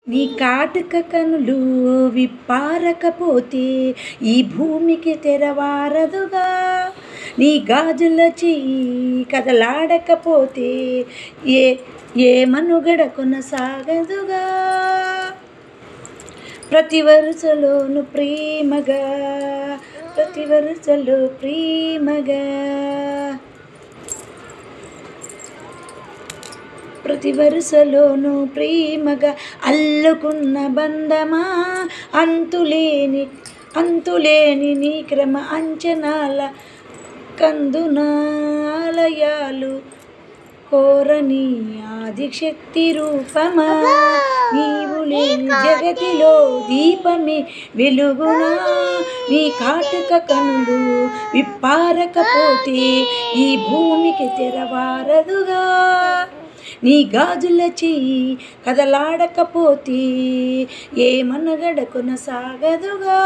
నీ కాటుక కనులు విప్పారకపోతే ఈ భూమికి తెరవారదుగా. నీ గాజుల చెయ్యి కదలాడకపోతే ఏ ఏ మనుగడ కొనసాగదుగా. ప్రతి వరుసలోను ప్రేమగా, ప్రతి వరుసలో ప్రేమగా, ప్రతి వరుసలోను ప్రేమగా అల్లుకున్న బంధమా. అంతులేని నీ క్రమ అంచనాల కందునాలయాలు కోరని ఆదిశక్తి రూపమా. నీవు లేని జగతిలో దీపమే వెలుగునా. నీ కాటుక కనులు విప్పారకపోతే ఈ భూమికి తెరవారదుగా. నీ గాజుల చెయ్యి కదలాడకపోతే ఏ మనుగడ కొనసాగదుగా.